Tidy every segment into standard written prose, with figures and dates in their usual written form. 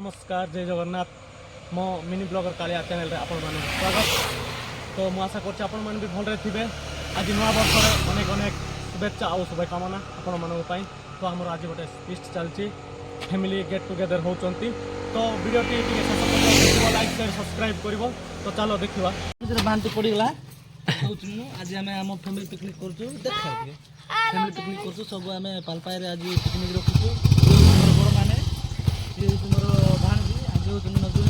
नमस्कार जय जगन्नाथ मो मिनी ब्लॉगर कालिया चैनल रे आपण माने स्वागत। तो मु आशा करछि आपण माने भी भलरे थिबे। आज नवा वर्ष रे अनेक अनेक शुभेच्छा और शुभकामना आपण मानक पई। तो हमर आज गोटे फीस्ट चलछि, फैमिली गेट टुगेदर होचंती। तो video T like share subscribe करबो। तो चलो देखिबा बांती पड़गला आज आम आम फैमिली पिकनिक करछु। देख फैमिली पिकनिक करछु सब आम पालपाय रे आज पिकनिक रखुछु। बड़ माने ये तुमरो भाणजी आज तुम नजु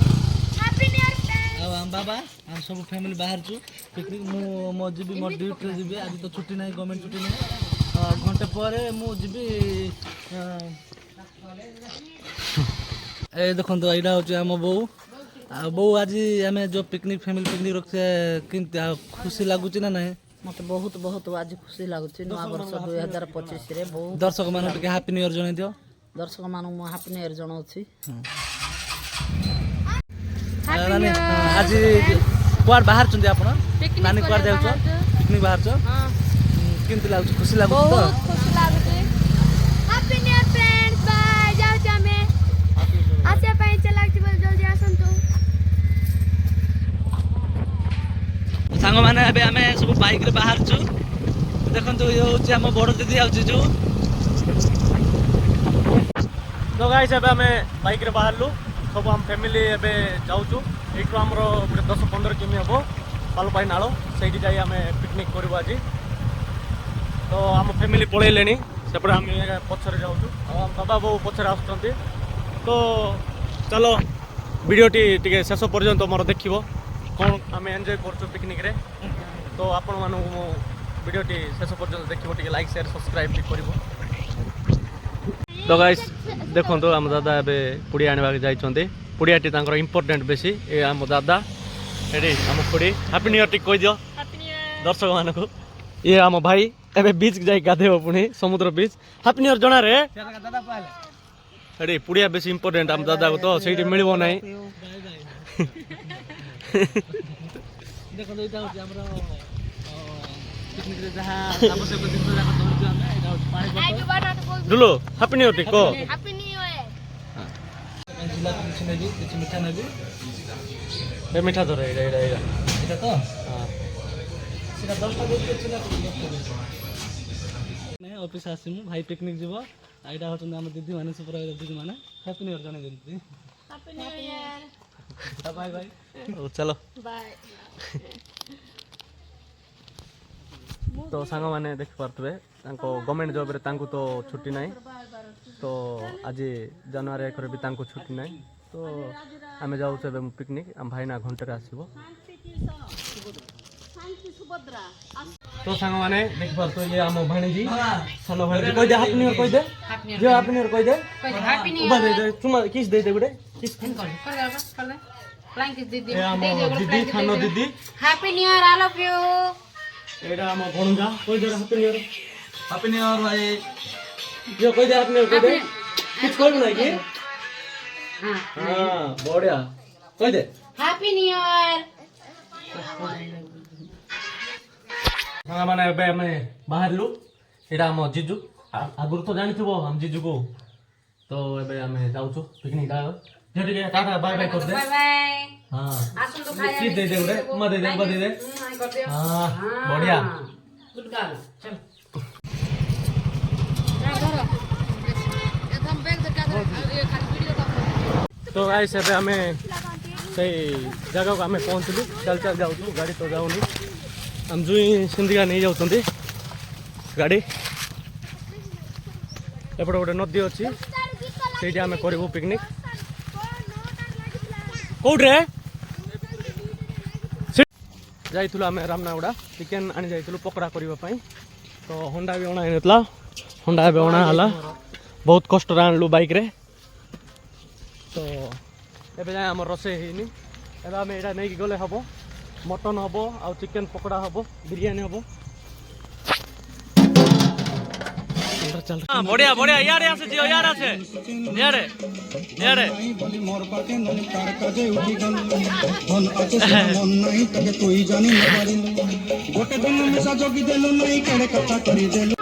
हैप्पी न्यू ईयर फ्रेंड्स आ हम बाबा हम सब फैमिली बाहर छु पिकनिक। मु मो जीबी मोर ड्यूटी रे जीबी। आज तो छुट्टी नहीं, गवर्नमेंट छुट्टी नहीं। घंटे पर मु जीबी ए देखो तो एडा होछ हम बो बो आज आम जो पिकनिक फैमिली पिकनिक रखे किंतु खुशी लगुच ना नहीं? मत बहुत बहुत आज खुशी लगुच। नवा वर्ष 2025 रे बहुत दर्शक मान के हैप्पी न्यू ईयर जणै दियो। दर्शक मान मु हैप्पी न्यू ईयर जणाउछि। आज कुआर बाहर चंदी आपण नानी कुआर जाउ छ पिकनिक बाहर छ किंतु लागुच खुशी लागुच तो बहुत खुशी लागुच। Happy new year friends bye जाउ छ हमें आसे पई चला छी जल्दी आसंतु। सांग माने अबे हमें सब बाइक रे बाहर छु। देखंतु यो होछि हम बड़ दीदी आउ छु। तो गाइस एबे हमें बाइक रे बाहरलु सब हम फैमिली एबे जाउछु। एठु हमरो 10-15 किमी हबो पालपाई नाळो सेठी जाई हमें पिकनिक करबो आज। तो हम फैमिली पळेलेनी सेपरे हम पछरे जाउछु। हम बाबा बो पछरे आछथंती। तो चलो वीडियो टी शेष पर्यंत मोर देखिबो कौन आम एंजॉय करछु पिकनिक रे। तो आपण मानु वीडियो टी शेष पर्यंत देखिबो, टी लाइक शेयर सब्सक्राइब टी करबो। तो गाइस देखो तो आम दादा एबे पुड़ी आने जाइछन्ते। पुड़ियाटी तांकर इम्पोर्टेंट बेसी ए आम दादा एडी आम पुड़ी हैप्पी न्यू ईयर टी कहि दियो हैप्पी न्यू ईयर दर्शक मानको। ये आम भाई एबे बीच जाई गाधेबो पुणी समुद्र बीच। हैप्पी न्यू ईयर जणा रे दादा पाले एडी पुड़िया बेसी इम्पोर्टेंट आम दादा को। तो सेठी मिलबो नाही। देखो एटा होछि हमरो पिकनिक रे जहा आवश्यक जिनिस जाक धरछु हम। एटा होछि पानी बोतल दुलो हैप्पी न्यू ईयर टी को हैप्पी न्यू ईयर। जिला कुछ नेबी कुछ मीठा नेबी ए मीठा धरे एडा एडा एडा एटा तो हां सेटा 10 टा देते छिला ने ऑफिस आसिमु भाई पिकनिक जीवो। एटा होछन हम दीदी माने सुपरवाइजर दीदी माने हैप्पी न्यू ईयर जने देती। Happy new year bye bye. ओ चलो बाय। तो सांग माने देख पारतबे तांको गवर्नमेंट जॉब रे तांको तो छुट्टी नाही। तो आज जनवरी 1 रे भी तांको छुट्टी नाही। तो आमे जाउ छबे पिकनिक हम भाई ना घंटे रे आसीबो। तो सांग माने देख पारतो ये हम भाणी जी सानो भाई कोइ दे हैप्पी न्यू ईयर कोइ दे जो हैप्पी न्यू ईयर कोइ दे हैप्पी न्यू उबा दे दे तुम किस दे दे गुडे किस कर दे फ्लाइंग किस दीदी ए हम दीदी खानो दीदी happy new year all of you. एडा हम भणुजा कोइ दे happy new year happy new year भाई जो कोइ दे हैप्पी न्यू ईयर कोइ दे किस कोइ नाही की हां हां बढ़िया कोइ दे हैप्पी न्यू ईयर। हाँ माने बे मैं बाहर लु एटा हम जीजू आगुर तो जानि थबो हम जीजू को। तो एबे हमें जाउछु पिकनिक डाल जेटी के टाटा बाय बाय कर दे। बाय बाय हां आसुन तो खाया की दे दे उडे उमा दे दे उमा दे दे कर दे। हां बढ़िया गुड गर्ल चल एकदम बैग दे का ये खाली वीडियो का। तो गाइस एबे हमें सही जगह को हमें पहुंचलु। चल चल जाउछु गाड़ी तो जाउनी हम जुई सिंधिया नहीं जाउतंती गाड़ी। एपटे गोटे नदी अच्छी से आम करूँ पिकनिक कौटे जाइलु आम रामनागुड़ा चिकेन आनी जाइलु पकड़ा करने। तो हंडा भी अणा होता हंडा भी अणा है बहुत कष्ट आणलु बाइक रे। तो एबे जाए आम रोषे होनी एबे आम एटा नहीं गले हम मटन हम आ चिकेन पकड़ा हम बिरियानी हम। बढ़िया बढ़िया यारे आसे जियो यार आसे यारे यारे मोर पाके नन तार काजे उठी गन धन आके मन नहीं तके कोई जानी न पारिन गोटे दिन में सा जोगी देलो नहीं केड़े कथा करी देलो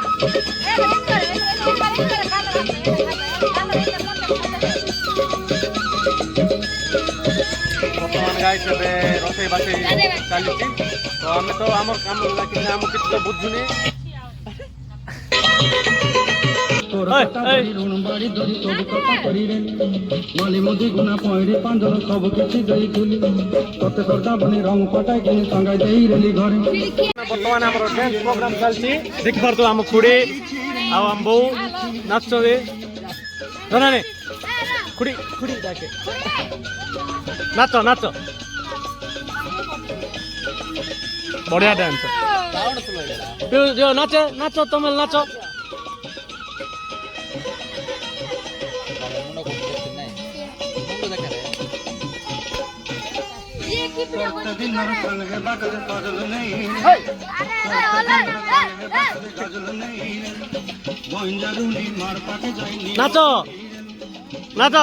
गाइस ଏବେ ରୋଷେଇ ବାସେଇ ଚାଲିଛି ତ ଆମେ ତ ଆମର କାମ ଲାଗି ଆମ କିଛି ତ ବୁଝୁନି ତୋର କଥା ଧରି ଋଣ ବାଡ଼ି ଧରି ସବୁ କଥା କରିରେ ମାଲି ମୁଦି ଗୁଣା ପଇଁରେ ପାଞ୍ଜନ ସବୁ କିଛି ଦେଇଥିଲି ତତେ ସର୍ଦା ବନି ରଙ୍ଗ ପଟାଇ କିନି ସଙ୍ଗାଇ ଦେଇରେଲି ଘରେ ବର୍ତ୍ତମାନ ଆମର ଡ୍ୟାନ୍ସ ପ୍ରୋଗ୍ରାମ ଚାଲିଛି ଦେଖିପାରୁଥିବ ଆମ ଖୁଡ଼ି ଆଉ ଆମ ବୋଉ ନାଚୁଛନ୍ତି ଧନାନେ ଖୁଡ଼ି ଖୁଡ଼ି ଡାକେ ନାଚ ନାଚ ବଢିଆ ଡ୍ୟାନ୍ସ ନାଚ ନାଚ ତମେ ନାଚ ଦିନର ସଙ୍ଗେ ବାଟରେ ସଜଲ ନେଇ ସଜଲ ନେଇ ବଇଁଜାରୁନି ମାର ପାକେ ଯାଇନି ନାଚ ନାଚ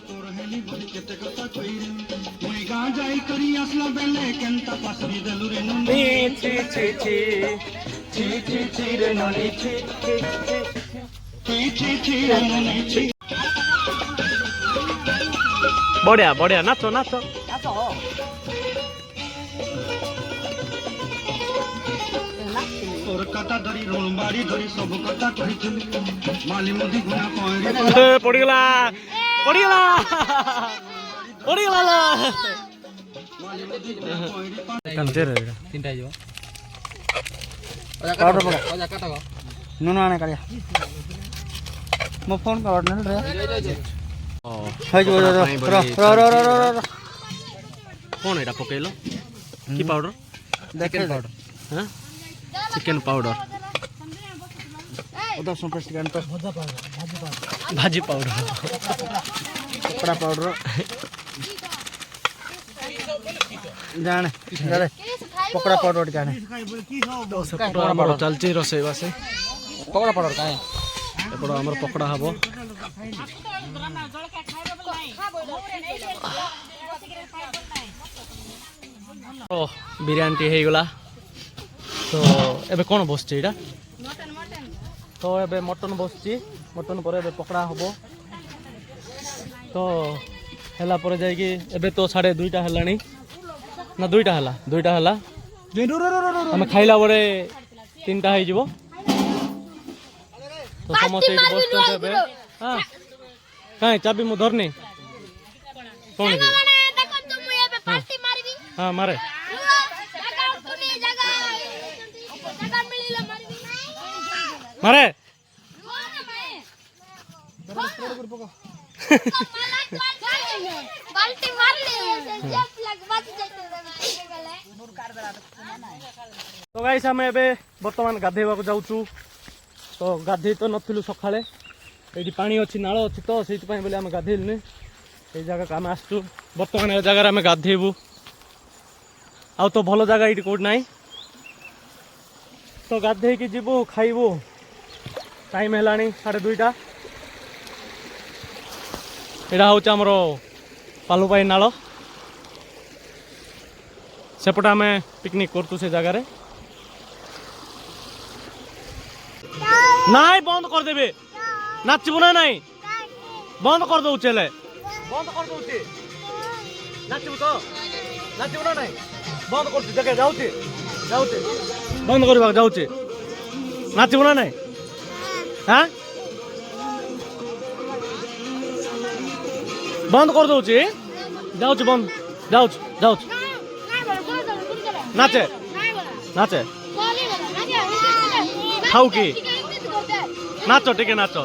ତୋର ହେଲି ବୋଲି କେତେ କଥା କଇରେ ମୁଇ ଗାଁ ଯାଇ କରି আসলা বেলে কেনতা পাসরি দেলু রে নুনি ছি ছি ছি ছি ছি ছি রে ননি ছি ছি ছি ছি ছি রে নুনি ছি বঢ়িয়া বঢ়িয়া নাচ নাচ তোর কথা ধরি ঋণ বাড়ি ধরি সব কথা কইছিলি মালি মুদি গুনা পইরে পড়িগলা পড়িগলা পড়িগলা মালি মুদি গুনা পইরে কামতে রে তিনটা যাও ପାଉଡ଼ର ପକା ଓଜା କାଟ ଗো ନୁନ ଆଣେ କାଳିଆ ମୋ ଫୋନ୍ କର ରେ ହେଇଯିବ কোন এটা পকাইলো কি পাউডার ଦେଖେ ପାଉଡ଼ର হ্যাঁ চিকেন পাউডার ଅଦା ରସୁଣ ପେଷ୍ଟ ଟିକେ ଆଣିତ ভাজি পাউডার କପଡ଼ା ପାଉଡ଼ର ଜାଣେ ଜାଣେ ପକୋଡ଼ା ପାଉଡ଼ର ଟିକେ ଆଣେ ଆମର ଚାଲିଛି ରୋଷେଇ ବାସେ ପକୋଡ଼ା ପାଉଡ଼ର କାଇଁ ଏପଟ ଆମର ପକୋଡ଼ା ହବ ଓ ବିରିୟାନୀଟି ହେଇଗଲା ତ ଏବେ କ'ଣ ବସୁଛି ଏଇଟା ତ ଏବେ ମଟନ୍ ବସୁଛି ମଟନ୍ ପରେ ଏବେ ପକୋଡ଼ା ହବ ତ ହେଲା ପରେ ଯାଇକି ଏବେ ତ 2:30 ହେଲାଣି ନା 2ଟା ହେଲା ଆମେ ଖାଇଲା ବେଳେ 3ଟା ହେଇଯିବ ତ ସମସ୍ତେ ଏଇଠି ବସୁଛନ୍ତି ଏବେ ହଁ କାଇଁ ଚାବି ମୁଁ ଧରନି କ'ଣ କି ହଁ ମାରେ ମାରେ ତ ଗାଇସ୍ ଆମେ ଏବେ ବର୍ତ୍ତମାନ ଗାଧେଇବାକୁ ଯାଉଛୁ ତ ଗାଧେଇ ତ ନଥିଲୁ ସକାଳେ ଏଇଠି ପାଣି ଅଛି ନାଳ ଅଛି ତ ସେଇଥିପାଇଁ ବୋଲି ଆମେ ଗାଧେଇଲୁନି ଏଇ ଜାଗାକୁ ଆମେ ଆସିଛୁ ବର୍ତ୍ତମାନ ଏ ଜାଗାରେ ଆମେ ଗାଧେଇବୁ ଆଉ ତ ଭଲ ଜାଗା ଏଇଠି କେଉଁଠି ନାହିଁ ତ ଗାଧେଇକି ଯିବୁ ଖାଇବୁ ଟାଇମ୍ ହେଲାଣି 2:30 ଏଇଟା ହେଉଛି ଆମର ପାଲୁପାଇ ନାଳ ସେପଟେ ଆମେ ପିକନିକ୍ କରୁଛୁ ସେ ଜାଗାରେ ନାଇଁ ବନ୍ଦ କରିଦେବେ ନାଚିବୁ ନା ନାଇଁ ବନ୍ଦ କରିଦେଉଛି ହେଲେ ବନ୍ଦ କରିଦେଉଛି ନାଚିବୁ ତ ନାଚିବୁ ନା ନାଇଁ ବନ୍ଦ କରୁଛି ଦେଖେ ଯାଉଛି ଯାଉଛି ବନ୍ଦ କରିବାକୁ ଯାଉଛି ନାଚିବୁ ନା ନାଇଁ ହଁ ବନ୍ଦ କରିଦେଉଛି ଯାଉଛି ବନ୍ଦ ଯାଉଛି ଯାଉଛି ନାଚେ ନାଚେ ଖାଉ କି ନାଚ ଟିକେ ନାଚ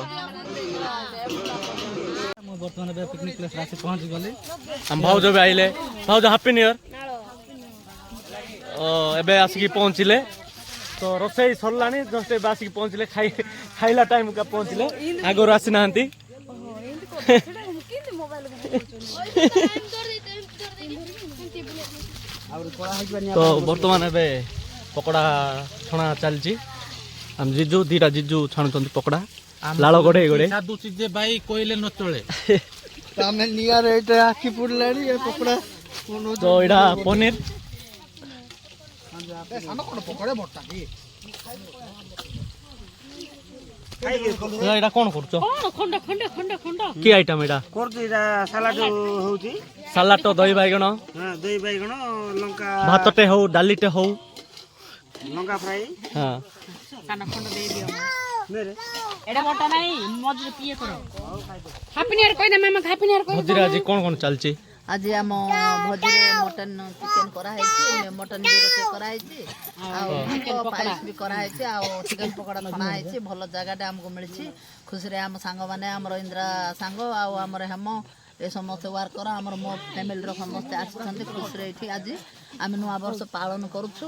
ମୁଁ ବର୍ତ୍ତମାନ ଏବେ ପିକନିକ୍ ପ୍ଲେସ୍ ଆସି ପହଞ୍ଚି ଗଲି ଆମ ଭାଉଜ ବି ଆଇଲେ ଭାଉଜ ହାପି ନ୍ୟୁ ଇୟର ଏବେ ଆସିକି ପହଞ୍ଚିଲେ ତ ରୋଷେଇ ସରିଲାଣି ଜଷ୍ଟ ଏବେ ଆସିକି ପହଞ୍ଚିଲେ ଖାଇଲା ଟାଇମ୍ ପହଞ୍ଚିଲେ ଆଗରୁ ଆସିନାହାନ୍ତି ତ ବର୍ତ୍ତମାନ ଏବେ ପକୋଡ଼ା ଛଣା ଚାଲିଛି ଆମ ଜିଜୁ 2ଟା ଜିଜୁ ଛାଣୁଛନ୍ତି ପକୋଡ଼ା ଲାଳ ଗଡ଼େଇ ଗଡ଼େଇ ସାଧୁଛି ଯେ ଭାଇ କହିଲେ ନ ଚଳେ ଆମେ ନିଆଁରେ ଏଇଟା ଆଖି ପୁଡ଼ିଲାଣି ଏ ପକୋଡ଼ା ତ ଏଇଟା ପନିର এটা কোন করছো কি আইটেম এটা କରୁଛୁ ଏଇଟା ସାଲାଡ ହଉଛି ସାଲାଡ ଦହି ବାଇଗଣ ହଁ ଦହି ବାଇଗଣ ଲଙ୍କା ଭାତଟେ ହଉ ଡାଲିଟେ ହଉ ଲଙ୍କା ଫ୍ରାଇ ହଁ ଭୋଜିରେ ଆଜି କଣ କଣ ଚାଲିଛି ଆଜି ଆମ ଭୋଜିରେ ମଟନ ଚିକେନ କରାହେଇଛି ମଟନ ବି ରୋଷେଇ କରାହେଇଛି ଆଉ ପାୟସ ବି କରାହେଇଛି ଆଉ ଚିକେନ ପକୋଡା ଛଣା ହେଇଛି ଭଲ ଜାଗାଟେ ଆମକୁ ମିଳିଛି ଖୁସିରେ ଆମ ସାଙ୍ଗମାନେ ଆମର ଇନ୍ଦ୍ରା ସାଙ୍ଗ ଆଉ ଆମର ହେମ ଏ ସମସ୍ତେ ୱାର୍କର ଆମର ମୋ ଫ୍ୟାମିଲିର ସମସ୍ତେ ଆସିଛନ୍ତି ଖୁସିରେ ଏଇଠି ଆଜି ଆମେ ନୂଆ ବର୍ଷ ପାଳନ କରୁଛୁ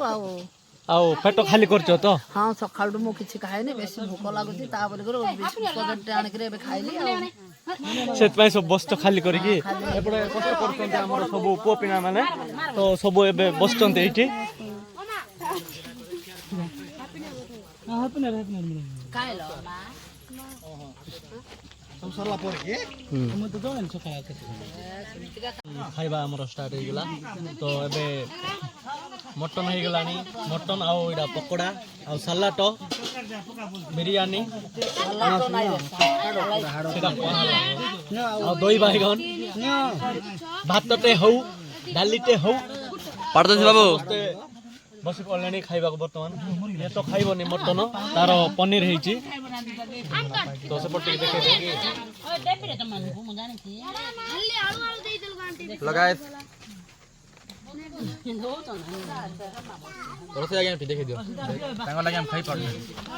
ଆଉ ପେଟ ଖାଲି କରୁଛ ତ ହଁ ସକାଳୁ ମୁଁ କିଛି ଖାଇନି ବେଶୀ ଭୋକ ଲାଗୁଛି ତାପରେ ବିସ୍କୁଟ ଆଣିକିରି ଏବେ ଖାଇଲି ଆଉ ସେଥିପାଇଁ ସବୁ ବସ୍ତ ଖାଲି କରିକି ଏପଟେ କଷ୍ଟ କରୁଛନ୍ତି ଆମର ସବୁ ପୁଅ ପିଲା ମାନେ ତ ସବୁ ଏବେ ବସିଛନ୍ତି ଏଇଠି ଖାଇବା ଆମର ଷ୍ଟାର୍ଟ ହେଇଗଲା ତ ଏବେ ମଟନ ହେଇଗଲାଣି ମଟନ ଆଉ ଏଇଟା ପକୋଡା ଆଉ ସାଲାଟ ବିରିୟାନୀ ଆଉ ଦହି ବାଇଗଣ ଭାତଟେ ହଉ ଡାଲିଟେ ହଉ ବାବୁ ବସି ପଡ଼ିଲେଣି ଖାଇବାକୁ ବର୍ତ୍ତମାନ ଇଏ ତ ଖାଇବନି ମଟନ ତାର ପନିର ହେଇଛି ତ ସେପଟେ ଟିକେ ଦେଖେଇଦେବି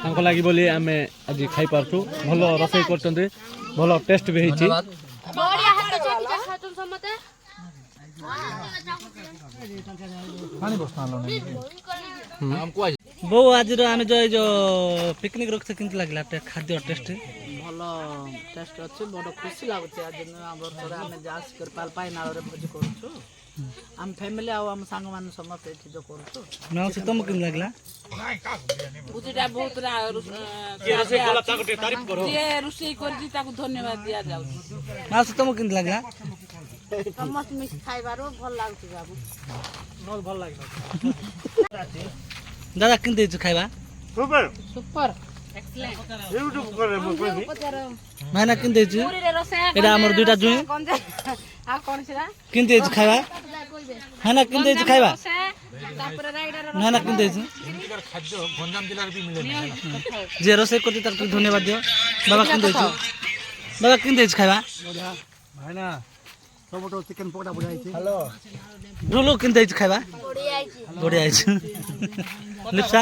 ତାଙ୍କ ଲାଗି ବୋଲି ଆମେ ଆଜି ଖାଇପାରୁଛୁ ଭଲ ରୋଷେଇ କରୁଛନ୍ତି ଭଲ ଟେଷ୍ଟ ବି ହେଇଛି ବୋଉ ଆଜିର ଆମେ ଯୋଉ ପିକନିକ ରଖିଛୁ କେମିତି ଲାଗିଲା ଖାଦ୍ୟ ଟେଷ୍ଟ ଭଲ ଟେଷ୍ଟ ଅଛି ବଡ଼ ଖୁସି ଲାଗୁଛି ଆଜି ନୂଆ ବର୍ଷରେ ଆମେ ଆସିକରି ପାଲପାଇ ନାଳରେ ଭୋଜି କରୁଛୁ ଆମ ଫ୍ୟାମିଲି ଆଉ ଆମ ସାଙ୍ଗମାନେ ସମସ୍ତେ ଏଠି ଯୋଉ କରୁଛୁ ମାଉସୀ ତମକୁ କେମିତି ଲାଗିଲା ଭୋଜିଟା ବହୁତ ଯିଏ ରୋଷେଇ କରିଛି ତାକୁ ଧନ୍ୟବାଦ ଦିଆଯାଉଛି ମାଉସୀ ତମକୁ କେମିତି ଲାଗିଲା ସମସ୍ତେ ମିଶି ଖାଇବାରୁ ଭଲ ଲାଗୁଛି ବାବୁ ଭଲ ଲାଗିଲା ଦାଦା କେମିତି ହେଇଛୁ ଖାଇବା ସୁପର ଭାଇନା କେମିତି ହେଇଛୁ ଏଇଟା ଆମର ଦୁଇଟା ଜୁଇଁ ଆଉ କଣ ସେଟା କେମିତି ହେଇଛୁ ଖାଇବା ଭାଇନା କେମିତି ହେଇଛୁ ଖାଇବା ଭାଇନା କେମିତି ହେଇଛୁ ଯିଏ ରୋଷେଇ କରୁଛି ତାକୁ ଟିକେ ଧନ୍ୟବାଦ ଦିଅ ବାବା କେମିତି ହେଇଛୁ ବାବା କେମିତି ହେଇଛୁ ଖାଇବା ରୁଲୁ କେମିତି ହେଇଛୁ ଖାଇବା ବଢ଼ିଆ ହେଇଛୁ ଲିପ୍ସା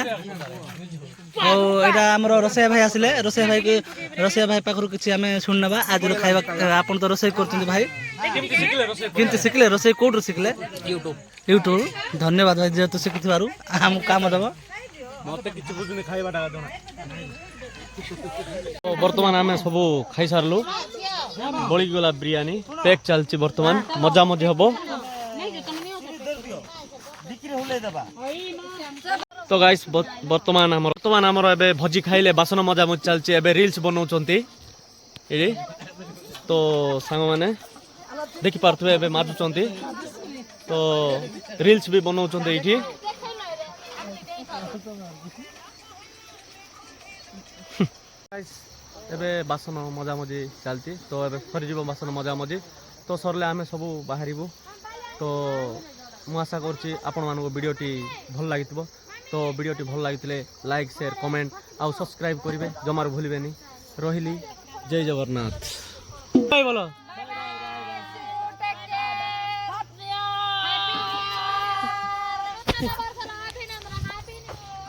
ଆଉ ଏଇଟା ଆମର ରୋଷେଇଆ ଭାଇ ଆସିଲେ ରୋଷେଇଆ ଭାଇ ପାଖରୁ କିଛି ଆମେ ଶୁଣି ନେବା ଆଜିର ଖାଇବା ଆପଣ ତ ରୋଷେଇ କରୁଛନ୍ତି ଭାଇ କେମିତି ଶିଖିଲେ ରୋଷେଇ କୋଉଠୁ ଶିଖିଲେ ୟୁଟ୍ୟୁବ ଧନ୍ୟବାଦ ଭାଇ ଯେହେତୁ ଶିଖିଥିବାରୁ ଆମକୁ କାମ ଦେବ ମତେ କିଛି ବୁଝୁନି ଖାଇବାଟା ଜଣା ବର୍ତ୍ତମାନ ଆମେ ସବୁ ଖାଇସାରିଲୁ ବଳିଗଲା ବିରିୟାନୀ ପ୍ୟାକ୍ ଚାଲିଛି ବର୍ତ୍ତମାନ ମଜା ମଜି ହବ ତ ଗାଇସ୍ ବର୍ତ୍ତମାନ ଆମର ଏବେ ଭୋଜି ଖାଇଲେ ବାସନ ମଜା ମଜି ଚାଲିଛି ଏବେ ରିଲ୍ସ ବନାଉଛନ୍ତି ଏଠି ତ ସାଙ୍ଗମାନେ ଦେଖିପାରୁଥିବେ ଏବେ ମାଜୁଛନ୍ତି ତ ରିଲ୍ସ ବି ବନାଉଛନ୍ତି ଏଇଠି ଏବେ ବାସନ ମଜାମଜି ଚାଲିଛି ତ ଏବେ ସରିଯିବ ବାସନ ମଜାମଜି ତ ସରିଲେ ଆମେ ସବୁ ବାହାରିବୁ ତ ମୁଁ ଆଶା କରୁଛି ଆପଣମାନଙ୍କୁ ଭିଡ଼ିଓଟି ଭଲ ଲାଗିଥିବ ତ ଭିଡ଼ିଓଟି ଭଲ ଲାଗିଥିଲେ ଲାଇକ୍ ସେୟାର କମେଣ୍ଟ ଆଉ ସବସ୍କ୍ରାଇବ୍ କରିବେ ଜମାରୁ ଭୁଲିବେନି ରହିଲି ଜୟ ଜଗନ୍ନାଥ